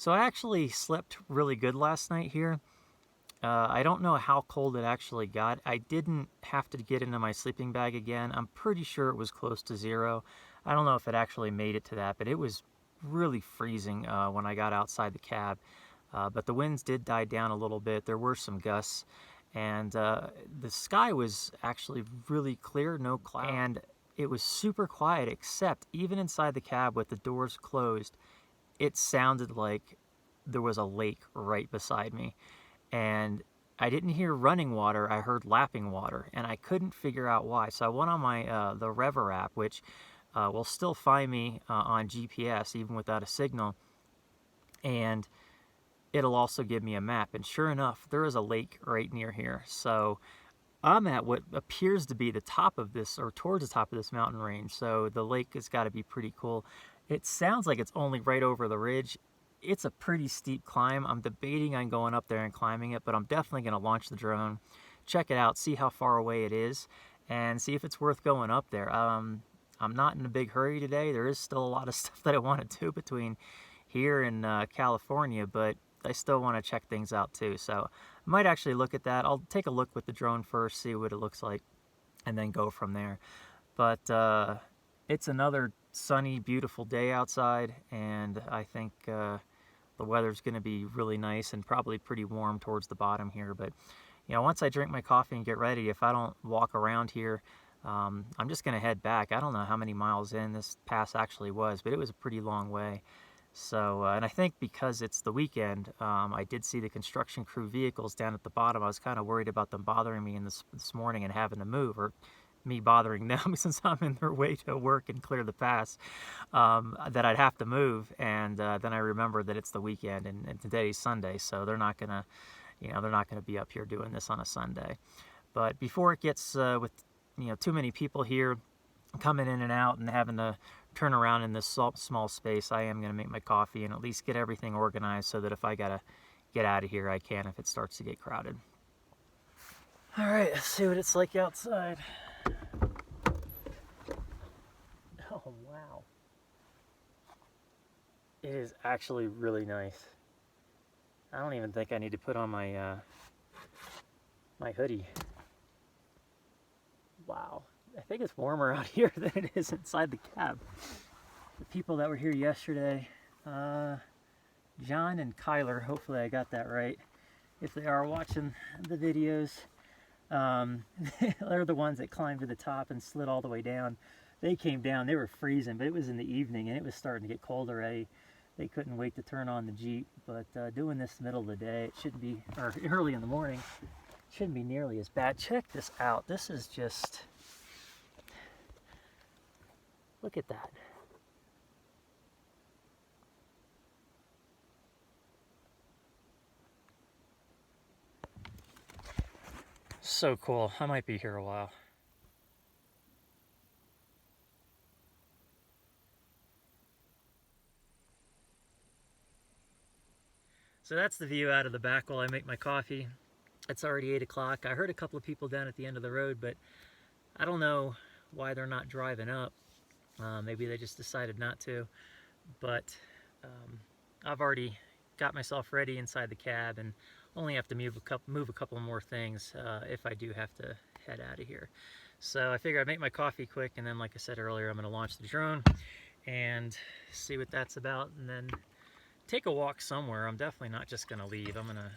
So I actually slept really good last night here. I don't know how cold it actually got. I didn't have to get into my sleeping bag again. I'm pretty sure it was close to 0. I don't know if it actually made it to that, but it was really freezing when I got outside the cab. But the winds did die down a little bit. There were some gusts, and the sky was actually really clear, no clouds, and it was super quiet, except even inside the cab with the doors closed, it sounded like there was a lake right beside me. And I didn't hear running water, I heard lapping water, and I couldn't figure out why. So I went on my the Rever app, which will still find me on GPS even without a signal, and it'll also give me a map. And sure enough, there is a lake right near here. So I'm at what appears to be the top of this, or towards the top of this mountain range. So the lake has got to be pretty cool. It sounds like it's only right over the ridge. It's a pretty steep climb. I'm debating on going up there and climbing it, but I'm definitely going to launch the drone, check it out, see how far away it is, and see if it's worth going up there. I'm not in a big hurry today. There is still a lot of stuff that I want to do between here and California, but I still want to check things out too. So I might actually look at that. I'll take a look with the drone first, see what it looks like, and then go from there. But it's another sunny, beautiful day outside, and I think the weather's going to be really nice and probably pretty warm towards the bottom here. But you know, once I drink my coffee and get ready, if I don't walk around here, I'm just going to head back. I don't know how many miles in this pass actually was, but it was a pretty long way. So, and I think because it's the weekend, I did see the construction crew vehicles down at the bottom. I was kind of worried about them bothering me this morning and having to move, or me bothering them since I'm in their way to work and clear the pass, that I'd have to move. And then I remembered that it's the weekend and today's Sunday, so they're not gonna, they're not gonna be up here doing this on a Sunday. But before it gets with too many people here coming in and out and having to turn around in this small space, I am gonna make my coffee and at least get everything organized so that if I gotta get out of here, I can if it starts to get crowded. All right, let's see what it's like outside. Oh, wow. It is actually really nice. I don't even think I need to put on my my hoodie. Wow. I think it's warmer out here than it is inside the cab. The people that were here yesterday, John and Kyler, hopefully I got that right, if they are watching the videos, they're the ones that climbed to the top and slid all the way down. They came down, they were freezing, but it was in the evening and it was starting to get cold already. They couldn't wait to turn on the Jeep, but doing this middle of the day, it shouldn't be, or early in the morning, shouldn't be nearly as bad. Check this out. This is just, look at that. So cool. I might be here a while. So that's the view out of the back while I make my coffee. It's already 8 o'clock. I heard a couple of people down at the end of the road, but I don't know why they're not driving up. Maybe they just decided not to. But I've already got myself ready inside the cab and only have to move a couple more things if I do have to head out of here. So I figure I'd make my coffee quick, and then, like I said earlier, I'm going to launch the drone and see what that's about, and then take a walk somewhere. I'm definitely not just going to leave. I'm gonna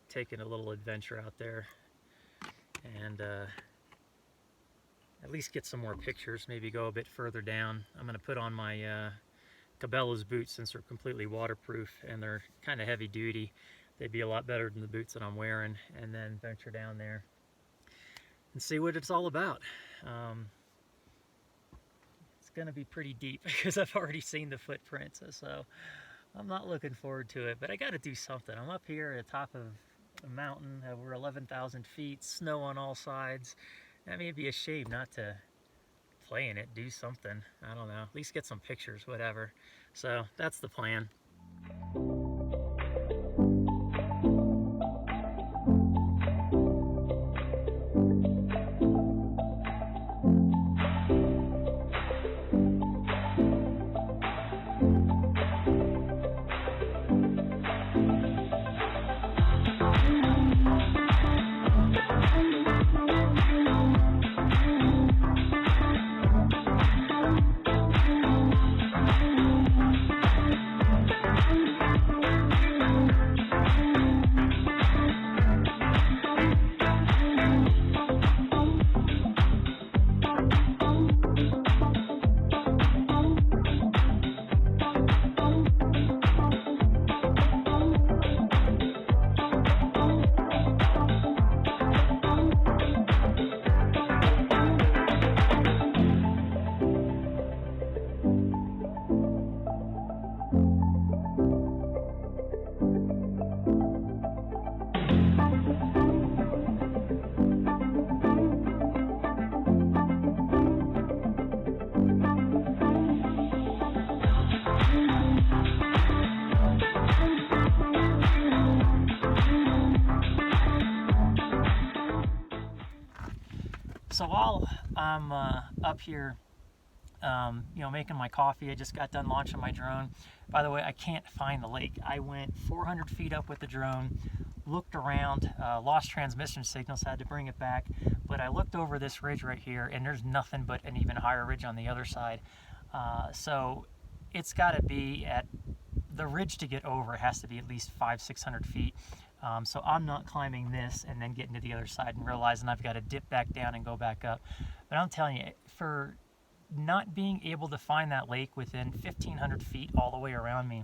take a little adventure out there and at least get some more pictures, maybe go a bit further down. I'm going to put on my Cabela's boots since they're completely waterproof and they're kind of heavy duty. They'd be a lot better than the boots that I'm wearing, and then venture down there and see what it's all about. It's going to be pretty deep because I've already seen the footprints, so I'm not looking forward to it, but I got to do something. I'm up here at the top of a mountain over 11,000 feet, snow on all sides. I mean, it'd be a shame not to play in it, do something. I don't know, at least get some pictures, whatever. So that's the plan. So while I'm up here, you know, making my coffee, I just got done launching my drone. By the way, I can't find the lake. I went 400 feet up with the drone, looked around, lost transmission signals, had to bring it back. But I looked over this ridge right here, and there's nothing but an even higher ridge on the other side. So it's got to be at the ridge to get over. It has to be at least 500-600 feet. So I'm not climbing this and then getting to the other side and realizing I've got to dip back down and go back up. But I'm telling you, for not being able to find that lake within 1,500 feet all the way around me,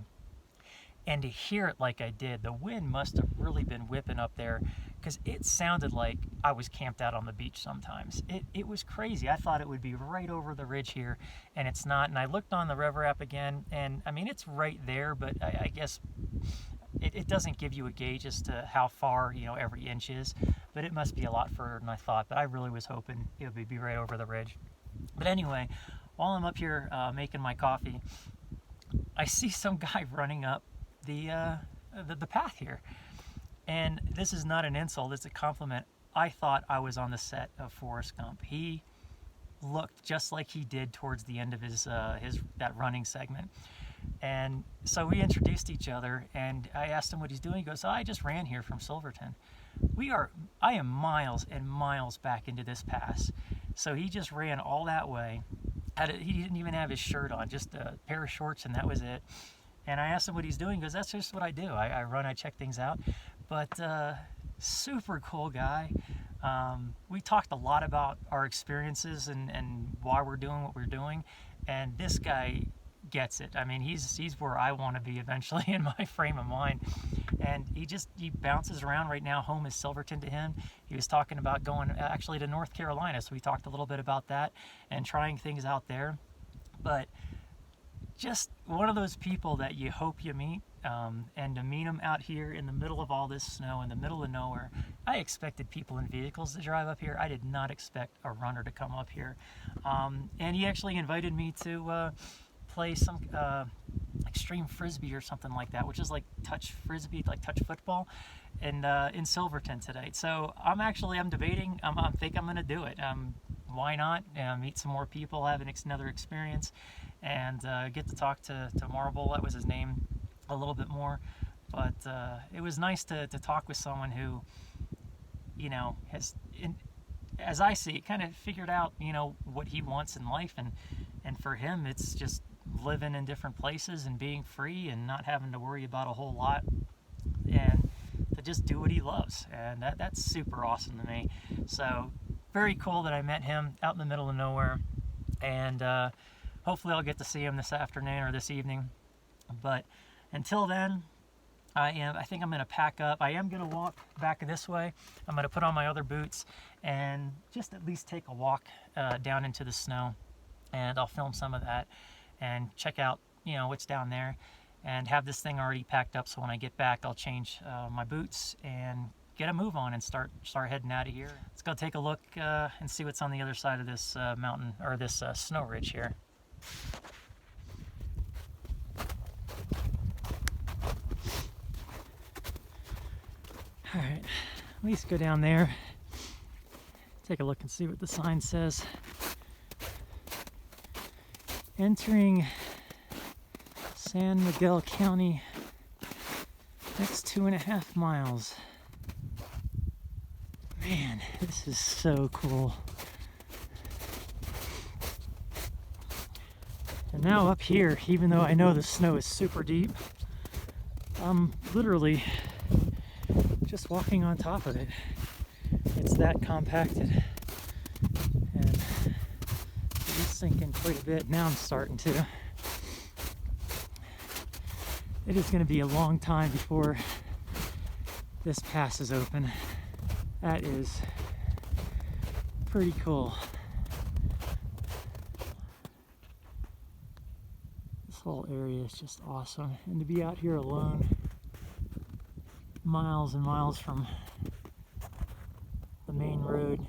and to hear it like I did, the wind must have really been whipping up there, because it sounded like I was camped out on the beach sometimes. It was crazy. I thought it would be right over the ridge here, and it's not. And I looked on the Rev app again, and I mean, it's right there, but I guess it doesn't give you a gauge as to how far, you know, every inch is, but it must be a lot further than I thought. But I really was hoping it would be right over the ridge. But anyway, while I'm up here making my coffee, I see some guy running up the path here. And this is not an insult, it's a compliment. I thought I was on the set of Forrest Gump. He looked just like he did towards the end of his that running segment. And so we introduced each other, and I asked him what he's doing. He goes, "Oh, I just ran here from Silverton." I am miles and miles back into this pass. So he just ran all that way. He didn't even have his shirt on, just a pair of shorts, and that was it. And I asked him what he's doing. He goes, "That's just what I do. I run, I check things out." But super cool guy. We talked a lot about our experiences and why we're doing what we're doing. And this guy gets it. I mean, he's where I want to be eventually in my frame of mind. And he bounces around. Right now, home is Silverton to him. He was talking about going actually to North Carolina, so we talked a little bit about that and trying things out there. But just one of those people that you hope you meet, and to meet him out here in the middle of all this snow, in the middle of nowhere. I expected people in vehicles to drive up here. I did not expect a runner to come up here. And he actually invited me to play some extreme frisbee or something like that, which is like touch frisbee, like touch football, and in Silverton today. So I'm debating. I think I'm going to do it. Why not? Meet some more people, have another experience, and get to talk to Marble. That was his name, a little bit more. But it was nice to talk with someone who, you know, has, as I see it, kind of figured out, you know, what he wants in life, and for him, it's just living in different places and being free and not having to worry about a whole lot, and to just do what he loves. And that's super awesome to me. So very cool that I met him out in the middle of nowhere, and hopefully I'll get to see him this afternoon or this evening. But until then, I think I'm going to pack up. I am going to walk back this way. I'm going to put on my other boots and just at least take a walk down into the snow, and I'll film some of that and check out, you know, what's down there, and have this thing already packed up, so when I get back I'll change my boots and get a move on and start heading out of here. Let's go take a look and see what's on the other side of this mountain, or this snow ridge here. All right, at least go down there, take a look and see what the sign says. Entering San Miguel County, next 2.5 miles. Man, this is so cool. And now up here, even though I know the snow is super deep, I'm literally just walking on top of it. It's that compacted. And it's sinking quite a bit. Now I'm starting to. It is going to be a long time before this pass is open. That is pretty cool. This whole area is just awesome. And to be out here alone, miles and miles from the main road,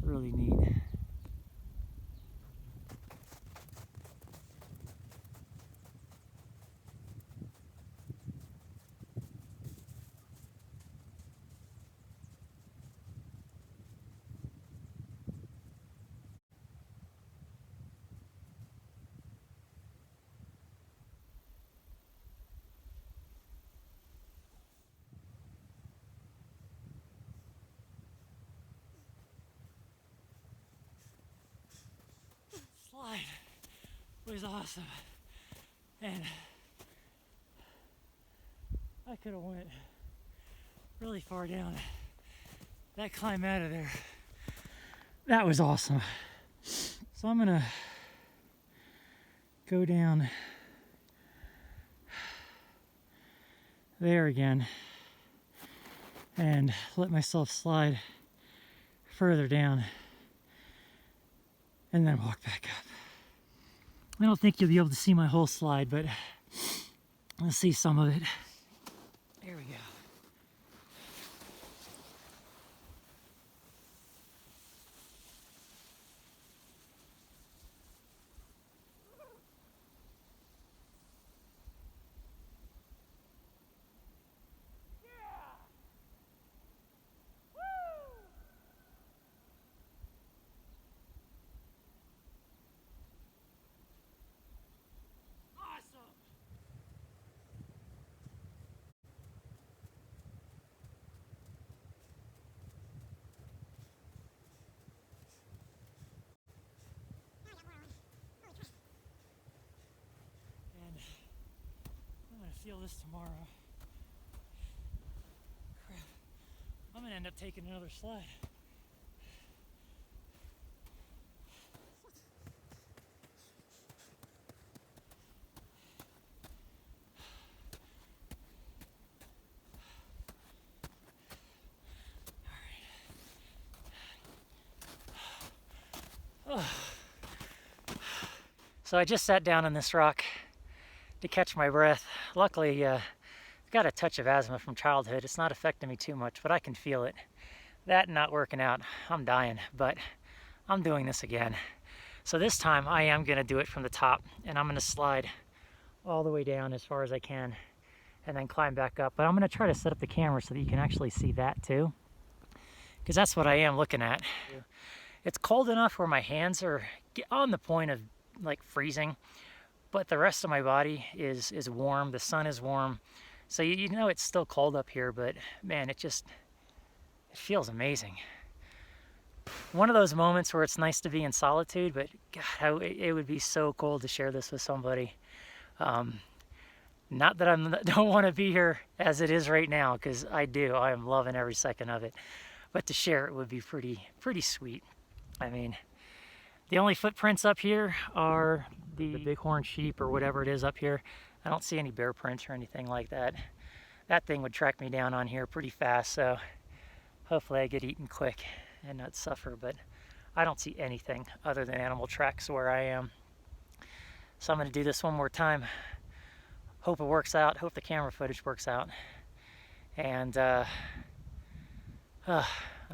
really neat. slide was awesome, and I could have went really far down. That climb out of there, that was awesome. So I'm gonna go down there again and let myself slide further down and then walk back up. I don't think you'll be able to see my whole slide, but let's see some of it. There we go. Feel this tomorrow. Crap. I'm gonna end up taking another slide. All right. Oh. So I just sat down on this rock to catch my breath. Luckily, I've got a touch of asthma from childhood. It's not affecting me too much, but I can feel it. That not working out, I'm dying, but I'm doing this again. So this time I am gonna do it from the top, and I'm gonna slide all the way down as far as I can and then climb back up. But I'm gonna try to set up the camera so that you can actually see that too, because that's what I am looking at. It's cold enough where my hands are on the point of like freezing, but the rest of my body is warm. The sun is warm. So you know it's still cold up here, but man, it feels amazing. One of those moments where it's nice to be in solitude, but God, it would be so cool to share this with somebody. Not that I don't want to be here as it is right now, because I do. I am loving every second of it. But to share it would be pretty sweet. I mean, the only footprints up here are the bighorn sheep or whatever it is up here. I don't see any bear prints or anything like that. That thing would track me down on here pretty fast, so hopefully I get eaten quick and not suffer, but I don't see anything other than animal tracks where I am. So I'm going to do this one more time. Hope it works out, hope the camera footage works out. And I'm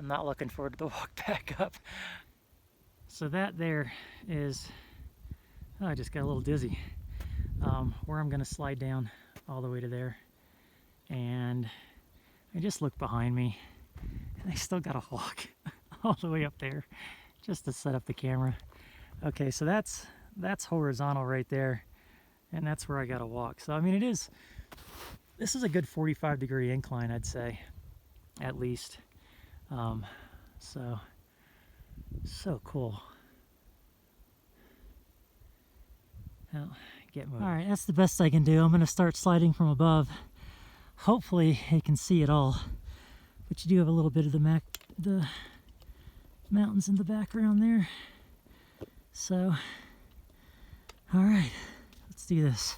not looking forward to the walk back up. So that there is, oh, I just got a little dizzy, where I'm going to slide down all the way to there. And I just look behind me, and I still got to walk all the way up there just to set up the camera. Okay, so that's horizontal right there, and that's where I got to walk. So I mean, this is a good 45-degree incline, I'd say, at least. So cool. Well, get moving. All right, that's the best I can do. I'm going to start sliding from above. Hopefully you can see it all, but you do have a little bit of the mountains in the background there. So, all right, let's do this.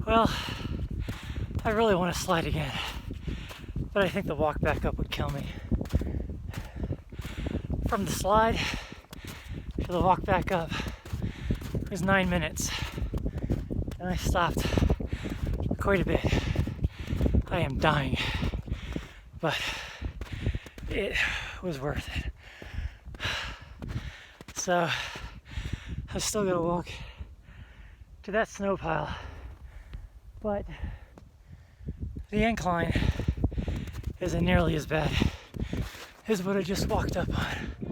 Well, I really want to slide again, but I think the walk back up would kill me. From the slide to the walk back up was 9 minutes, and I stopped quite a bit. I am dying, but it was worth it. So I still gotta walk to that snow pile, but the incline isn't nearly as bad as what I just walked up on.